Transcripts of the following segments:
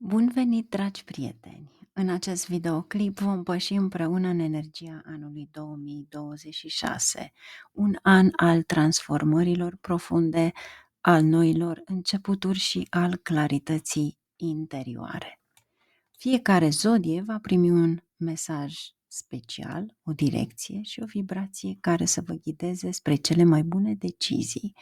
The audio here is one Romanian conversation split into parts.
Bun venit, dragi prieteni! În acest videoclip vom păși împreună în energia anului 2026, un an al transformărilor profunde, al noilor începuturi și al clarității interioare. Fiecare zodie va primi un mesaj special, o direcție și o vibrație care să vă ghideze spre cele mai bune decizii.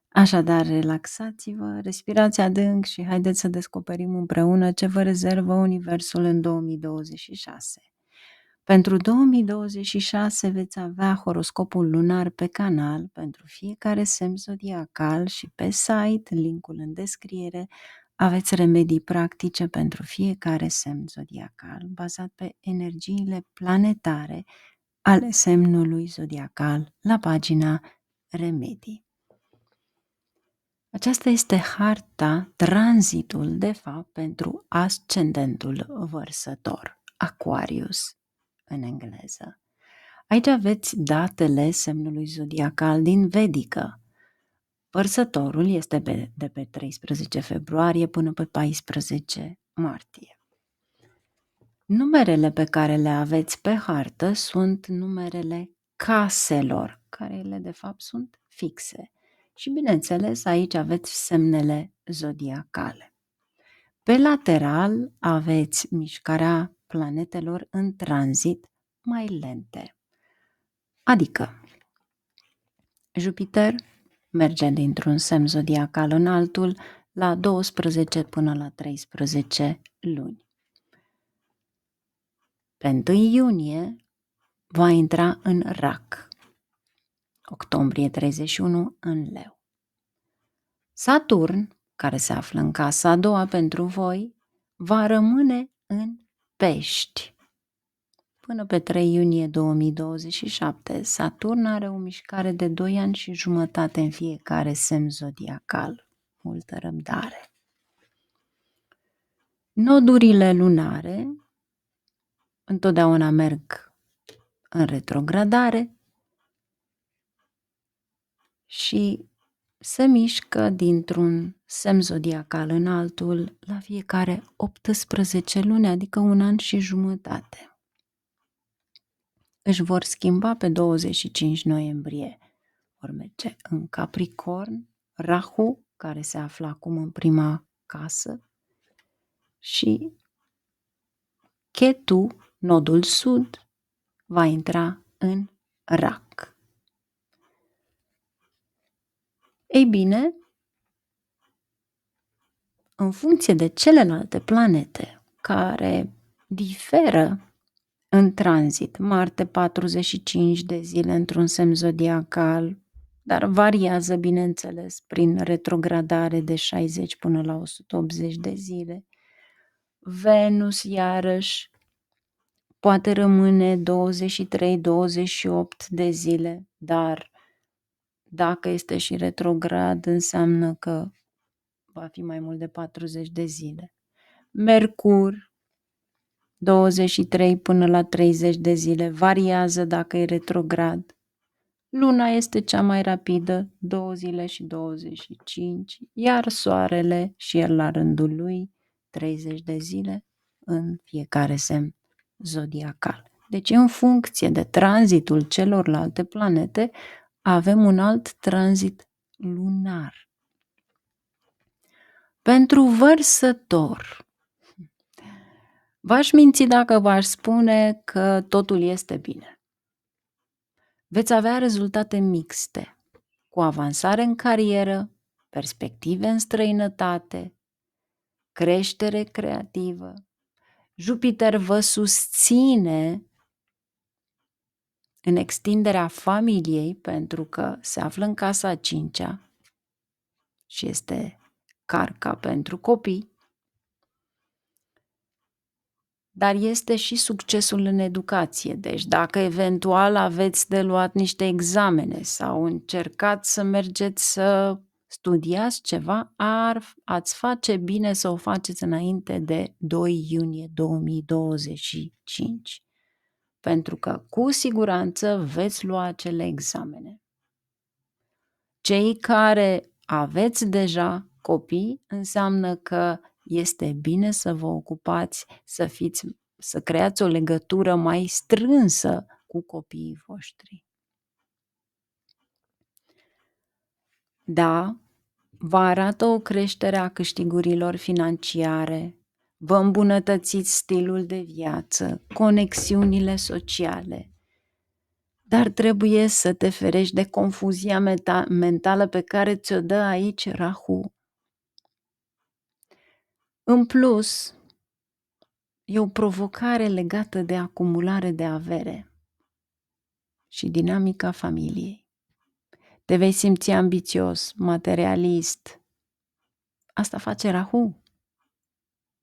Așadar, relaxați-vă, respirați adânc și haideți să descoperim împreună ce vă rezervă Universul în 2026. Pentru 2026 veți avea horoscopul lunar pe canal pentru fiecare semn zodiacal și pe site, linkul în descriere, aveți remedii practice pentru fiecare semn zodiacal bazat pe energiile planetare ale semnului zodiacal la pagina Remedii. Aceasta este harta, tranzitul, de fapt, pentru ascendentul vărsător, Aquarius în engleză. Aici aveți datele semnului zodiacal din Vedică. Vărsătorul este de pe 13 februarie până pe 14 martie. Numerele pe care le aveți pe hartă sunt numerele caselor, care ele de fapt sunt fixe. Și bineînțeles, aici aveți semnele zodiacale. Pe lateral aveți mișcarea planetelor în tranzit mai lente. Adică Jupiter merge dintr-un semn zodiacal în altul la 12 până la 13 luni. Pe 1 iunie va intra în Rac, octombrie 31 în Leu. Saturn, care se află în casa a doua pentru voi, va rămâne în Pești. Până pe 3 iunie 2027, Saturn are o mișcare de 2 ani și jumătate în fiecare semn zodiacal. Multă răbdare. Nodurile lunare întotdeauna merg în retrogradare și se mișcă dintr-un semn zodiacal în altul la fiecare 18 luni, adică un an și jumătate. Își vor schimba pe 25 noiembrie. Vor merge în Capricorn, Rahu, care se află acum în prima casă, și Ketu, nodul sud, va intra în Rac. Ei bine, în funcție de celelalte planete care diferă în tranzit, Marte 45 de zile într-un semn zodiacal, dar variază, bineînțeles, prin retrogradare de 60 până la 180 de zile. Venus, iarăși, poate rămâne 23-28 de zile, dar dacă este și retrograd, înseamnă că va fi mai mult de 40 de zile. Mercur, 23 până la 30 de zile, variază dacă e retrograd. Luna este cea mai rapidă, 2 zile și 25, iar soarele și el la rândul lui 30 de zile în fiecare semn zodiacal. Deci în funcție de tranzitul celorlalte planete avem un alt tranzit lunar. Pentru Vărsător, v-aș minți dacă v-aș spune că totul este bine. Veți avea rezultate mixte, cu avansare în carieră, perspective în străinătate, creștere creativă. Jupiter vă susține în extinderea familiei pentru că se află în casa a 5-a și este carca pentru copii. Dar este și succesul în educație. Deci dacă eventual aveți de luat niște examene sau încercați să mergeți să studiați ceva, ați face bine să o faceți înainte de 2 iunie 2025. Pentru că cu siguranță veți lua acele examene. Cei care aveți deja copii, înseamnă că este bine să vă ocupați, să creați o legătură mai strânsă cu copiii voștri. Da, vă arată o creștere a câștigurilor financiare, vă îmbunătățiți stilul de viață, conexiunile sociale, dar trebuie să te ferești de confuzia mentală pe care ți-o dă aici Rahu. În plus, e o provocare legată de acumulare de avere și dinamica familiei. Te vei simți ambițios, materialist. Asta face Rahu.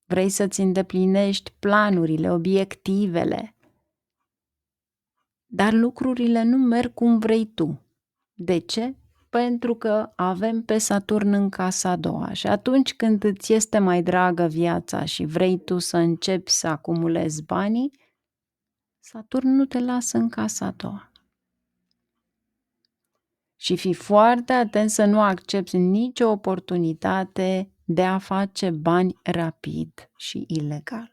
Vrei să-ți îndeplinești planurile, obiectivele, dar lucrurile nu merg cum vrei tu. De ce? Pentru că avem pe Saturn în casa a doua și atunci când îți este mai dragă viața și vrei tu să începi să acumulezi banii, Saturn nu te lasă în casa a doua. Și fii foarte atent să nu accepti nicio oportunitate de a face bani rapid și ilegal.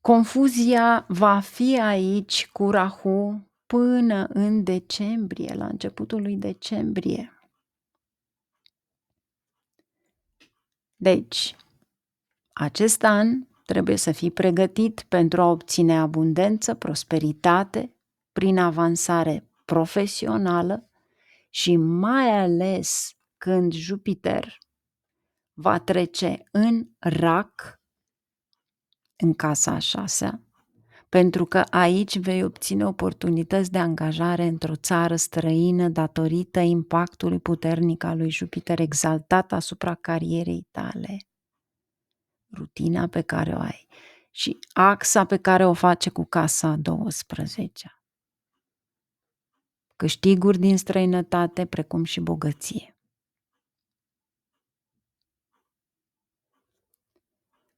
Confuzia va fi aici cu Rahu până în decembrie, la începutul lui decembrie. Deci, acest an trebuie să fii pregătit pentru a obține abundență, prosperitate, prin avansare profesională și mai ales când Jupiter va trece în Rac, în casa a șasea, pentru că aici vei obține oportunități de angajare într-o țară străină datorită impactului puternic al lui Jupiter exaltat asupra carierei tale, rutina pe care o ai și axa pe care o face cu casa a 12. Câștiguri din străinătate, precum și bogăție.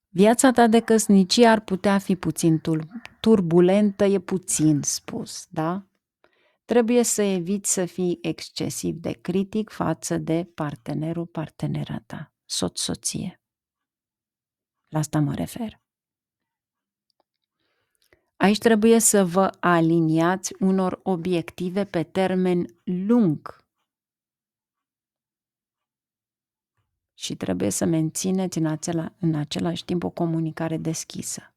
Viața ta de căsnicie ar putea fi puțin turbulentă, e puțin spus, da? Trebuie să eviți să fii excesiv de critic față de partenera ta, soție. La asta mă refer. Aici trebuie să vă aliniați unor obiective pe termen lung și trebuie să mențineți în același timp o comunicare deschisă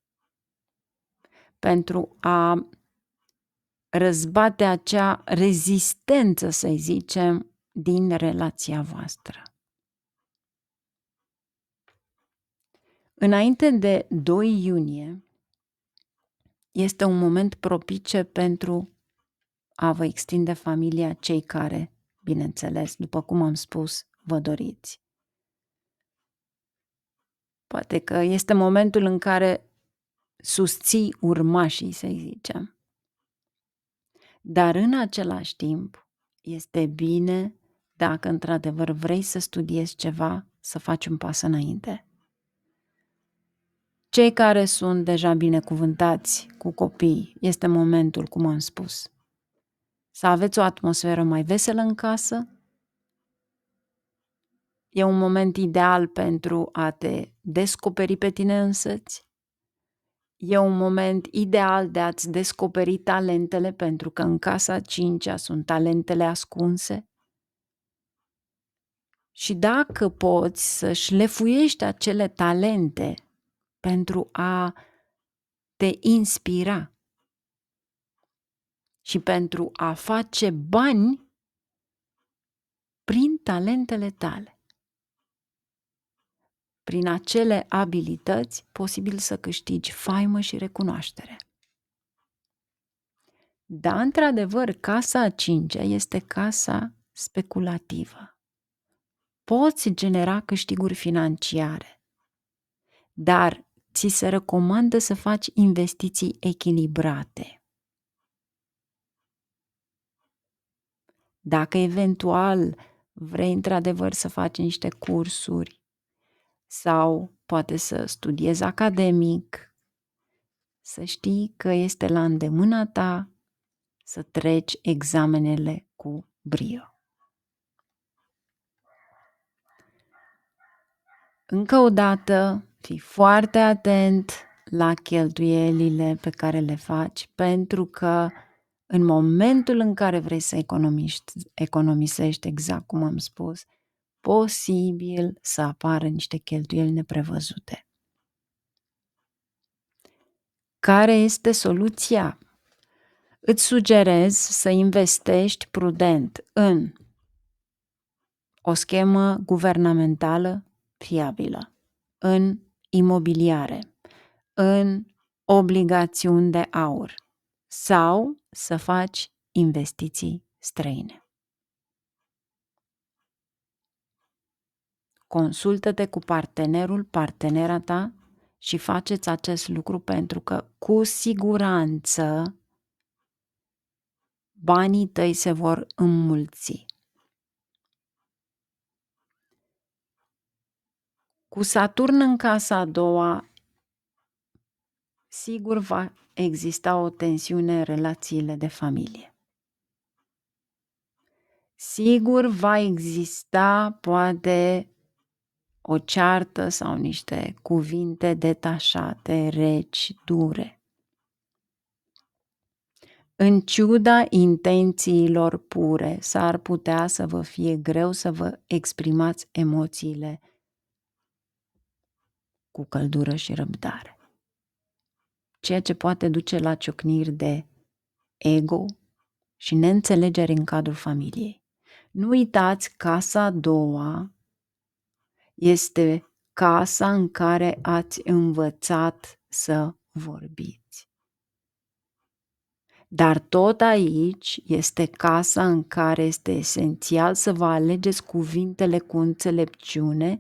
pentru a răzbate acea rezistență, să zicem, din relația voastră. Înainte de 2 iunie este un moment propice pentru a vă extinde familia, cei care, bineînțeles, după cum am spus, vă doriți. Poate că este momentul în care susții urmașii, să zicem. Dar în același timp este bine, dacă într-adevăr vrei să studiezi ceva, să faci un pas înainte. Cei care sunt deja binecuvântați cu copii, este momentul, cum am spus, să aveți o atmosferă mai veselă în casă. E un moment ideal pentru a te descoperi pe tine însăți. E un moment ideal de a-ți descoperi talentele, pentru că în casa 5-a sunt talentele ascunse. Și dacă poți să șlefuiești acele talente pentru a te inspira și pentru a face bani prin talentele tale, prin acele abilități, posibil să câștigi faimă și recunoaștere. Da, într-adevăr, casa a 5-a este casa speculativă. Poți genera câștiguri financiare, dar ți se recomandă să faci investiții echilibrate. Dacă eventual vrei într-adevăr să faci niște cursuri sau poate să studiezi academic, să știi că este la îndemâna ta să treci examenele cu brio. Încă o dată, fii foarte atent la cheltuielile pe care le faci, pentru că în momentul în care vrei să economisești, exact cum am spus, posibil să apară niște cheltuieli neprevăzute. Care este soluția? Îți sugerez să investești prudent în o schemă guvernamentală fiabilă, în imobiliare, în obligațiuni de aur sau să faci investiții străine. Consultă-te cu partenera ta și faceți acest lucru, pentru că cu siguranță banii tăi se vor înmulți. Cu Saturn în casa a doua, sigur va exista o tensiune în relațiile de familie. Sigur va exista poate o ceartă sau niște cuvinte detașate, reci, dure. În ciuda intențiilor pure, s-ar putea să vă fie greu să vă exprimați emoțiile cu căldură și răbdare, ceea ce poate duce la ciocniri de ego și neînțelegeri în cadrul familiei. Nu uitați, casa a doua este casa în care ați învățat să vorbiți. Dar tot aici este casa în care este esențial să vă alegeți cuvintele cu înțelepciune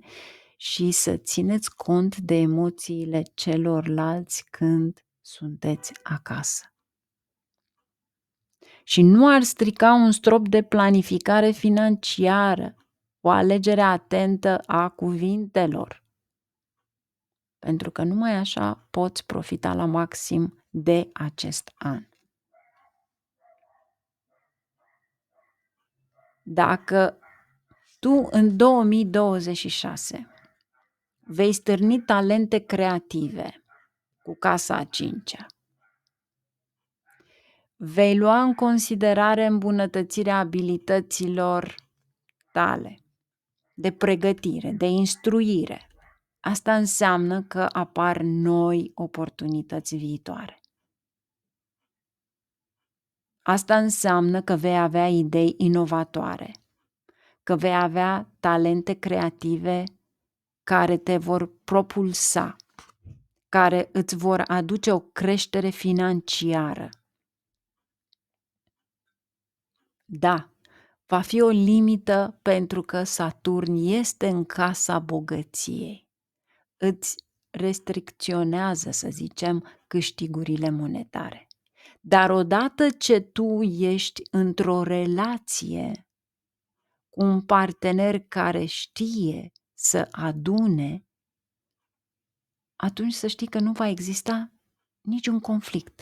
și să țineți cont de emoțiile celorlalți când sunteți acasă. Și nu ar strica un strop de planificare financiară, o alegere atentă a cuvintelor, pentru că numai așa poți profita la maxim de acest an. Dacă tu în 2026 vei stârni talente creative cu casa a cincea, vei lua în considerare îmbunătățirea abilităților tale de pregătire, de instruire, asta înseamnă că apar noi oportunități viitoare. Asta înseamnă că vei avea idei inovatoare, că vei avea talente creative care te vor propulsa, care îți vor aduce o creștere financiară. Da, va fi o limită pentru că Saturn este în casa bogăției. Îți restricționează, să zicem, câștigurile monetare. Dar odată ce tu ești într-o relație cu un partener care știe să adune, atunci să știi că nu va exista niciun conflict.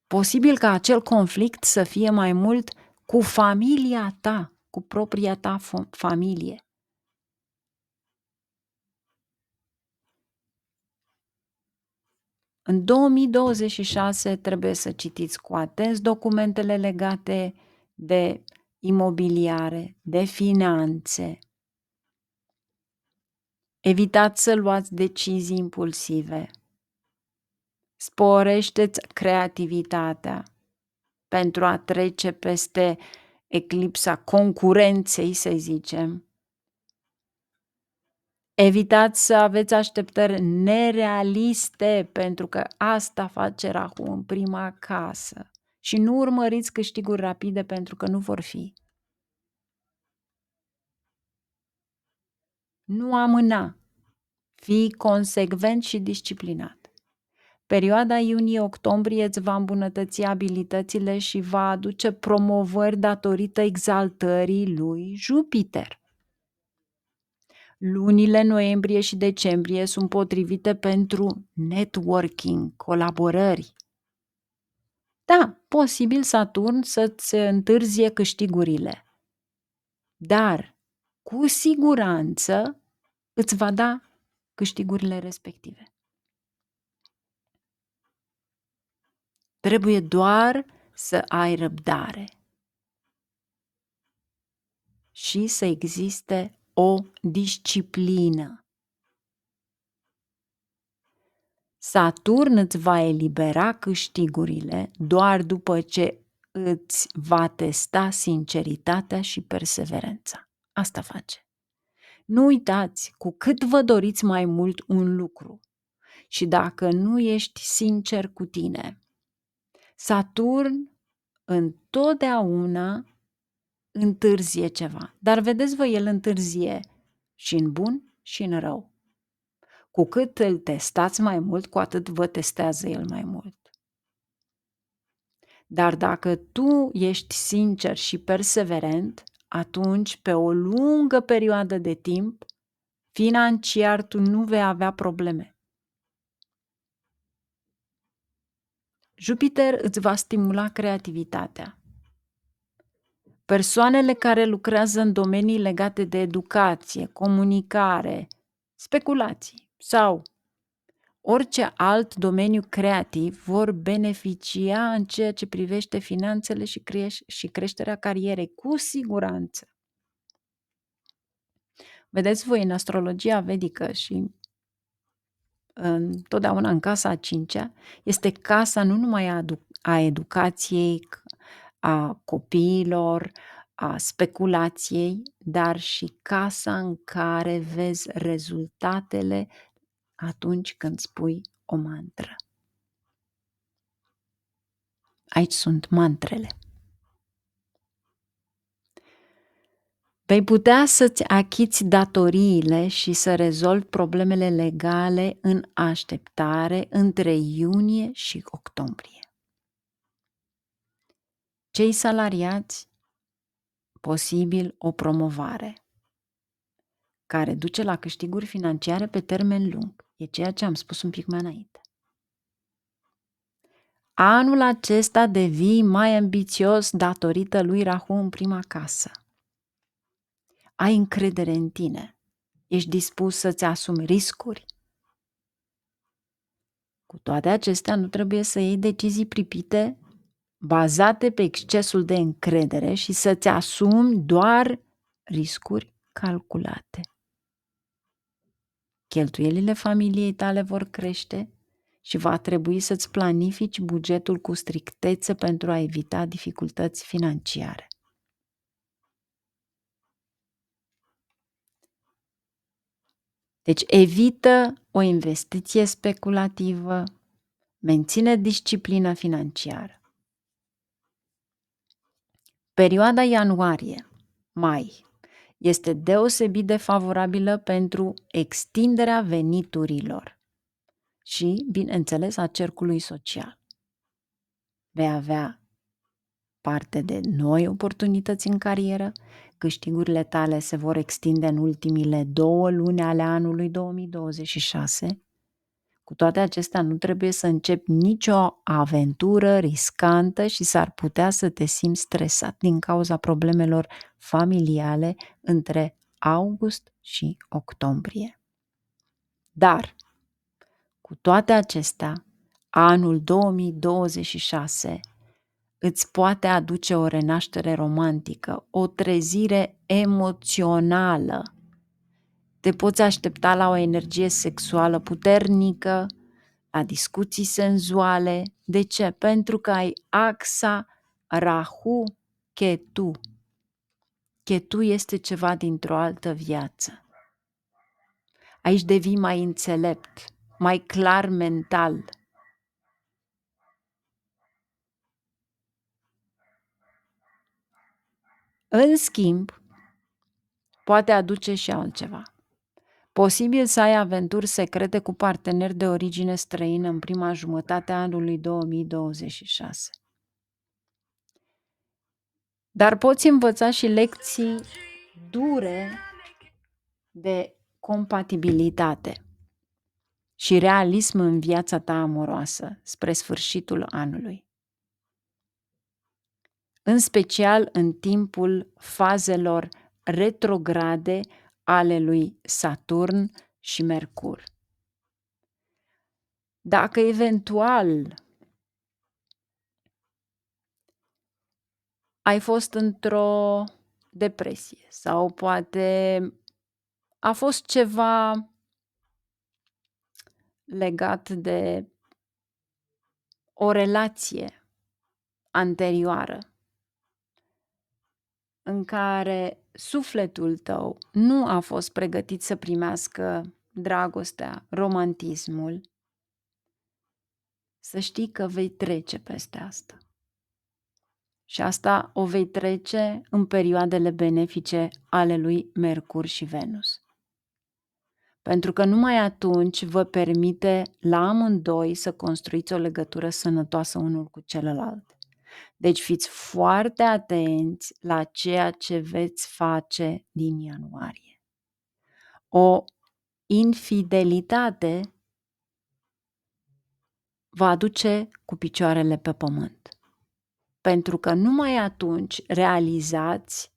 Posibil ca acel conflict să fie mai mult cu familia ta, cu propria ta familie. În 2026 trebuie să citiți cu atenție documentele legate de imobiliare, de finanțe. Evitați să luați decizii impulsive. Sporește-ți creativitatea pentru a trece peste eclipsa concurenței, să zicem. Evitați să aveți așteptări nerealiste, pentru că asta face Rahu în prima casă. Și nu urmăriți câștiguri rapide, pentru că nu vor fi. Nu amâna. Fii consecvent și disciplinat. Perioada iunie-octombrie îți va îmbunătăți abilitățile și va aduce promovări datorită exaltării lui Jupiter. Lunile noiembrie și decembrie sunt potrivite pentru networking, colaborări. Da, posibil Saturn să-ți întârzie câștigurile, dar cu siguranță îți va da câștigurile respective. Trebuie doar să ai răbdare și să existe o disciplină. Saturn îți va elibera câștigurile doar după ce îți va testa sinceritatea și perseverența. Asta face. Nu uitați, cu cât vă doriți mai mult un lucru și dacă nu ești sincer cu tine, Saturn întotdeauna întârzie ceva. Dar vedeți voi, el întârzie și în bun și în rău. Cu cât îl testați mai mult, cu atât vă testează el mai mult. Dar dacă tu ești sincer și perseverent, atunci, pe o lungă perioadă de timp, financiar tu nu vei avea probleme. Jupiter îți va stimula creativitatea. Persoanele care lucrează în domenii legate de educație, comunicare, speculații sau orice alt domeniu creativ vor beneficia în ceea ce privește finanțele și creșterea carierei, cu siguranță. Vedeți voi, în astrologia vedică și întotdeauna în casa a cincea, este casa nu numai a educației, a copiilor, a speculației, dar și casa în care vezi rezultatele atunci când spui o mantră. Aici sunt mantrele. Vei putea să-ți achiți datoriile și să rezolvi problemele legale în așteptare între iunie și octombrie. Cei salariați, posibil o promovare care duce la câștiguri financiare pe termen lung. E ceea ce am spus un pic mai înainte. Anul acesta devii mai ambițios datorită lui Rahu în prima casă. Ai încredere în tine. Ești dispus să-ți asumi riscuri. Cu toate acestea, nu trebuie să iei decizii pripite bazate pe excesul de încredere și să-ți asumi doar riscuri calculate. Cheltuielile familiei tale vor crește și va trebui să-ți planifici bugetul cu strictețe pentru a evita dificultăți financiare. Deci evită o investiție speculativă, menține disciplina financiară. Perioada ianuarie-mai este deosebit de favorabilă pentru extinderea veniturilor și, bineînțeles, a cercului social. Vei avea parte de noi oportunități în carieră, câștigurile tale se vor extinde în ultimile 2 luni ale anului 2026. Cu toate acestea, nu trebuie să începi nicio aventură riscantă și s-ar putea să te simți stresat din cauza problemelor familiale între august și octombrie. Dar, cu toate acestea, anul 2026 îți poate aduce o renaștere romantică, o trezire emoțională. Te poți aștepta la o energie sexuală puternică, la discuții senzuale. De ce? Pentru că ai axa Rahu-Ketu. Ketu este ceva dintr-o altă viață. Aici devii mai înțelept, mai clar mental. În schimb, poate aduce și altceva. Posibil să ai aventuri secrete cu parteneri de origine străină în prima jumătate a anului 2026. Dar poți învăța și lecții dure de compatibilitate și realism în viața ta amoroasă spre sfârșitul anului. În special în timpul fazelor retrograde ale lui Saturn și Mercur. Dacă eventual ai fost într-o depresie sau poate a fost ceva legat de o relație anterioară în care sufletul tău nu a fost pregătit să primească dragostea, romantismul, să știi că vei trece peste asta. Și asta o vei trece în perioadele benefice ale lui Mercur și Venus. Pentru că numai atunci vă permite la amândoi să construiți o legătură sănătoasă unul cu celălalt. Deci fiți foarte atenți la ceea ce veți face din ianuarie. O infidelitate va aduce cu picioarele pe pământ. Pentru că numai atunci realizați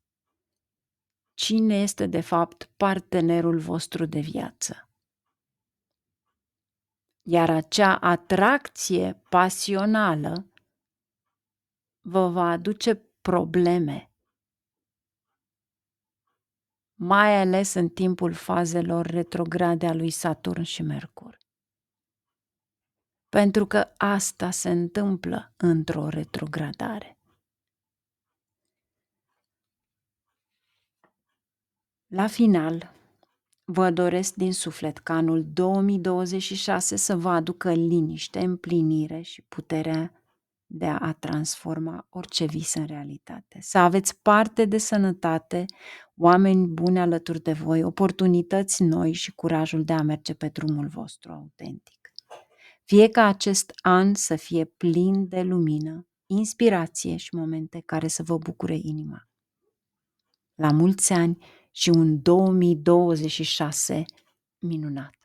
cine este de fapt partenerul vostru de viață. Iar acea atracție pasională vă va aduce probleme, mai ales în timpul fazelor retrograde a lui Saturn și Mercur. Pentru că asta se întâmplă într-o retrogradare. La final, vă doresc din suflet ca anul 2026 să vă aducă liniște, împlinire și puterea de a transforma orice vis în realitate. Să aveți parte de sănătate, oameni buni alături de voi, oportunități noi și curajul de a merge pe drumul vostru autentic. Fie ca acest an să fie plin de lumină, inspirație și momente care să vă bucure inima. La mulți ani și un 2026 minunat!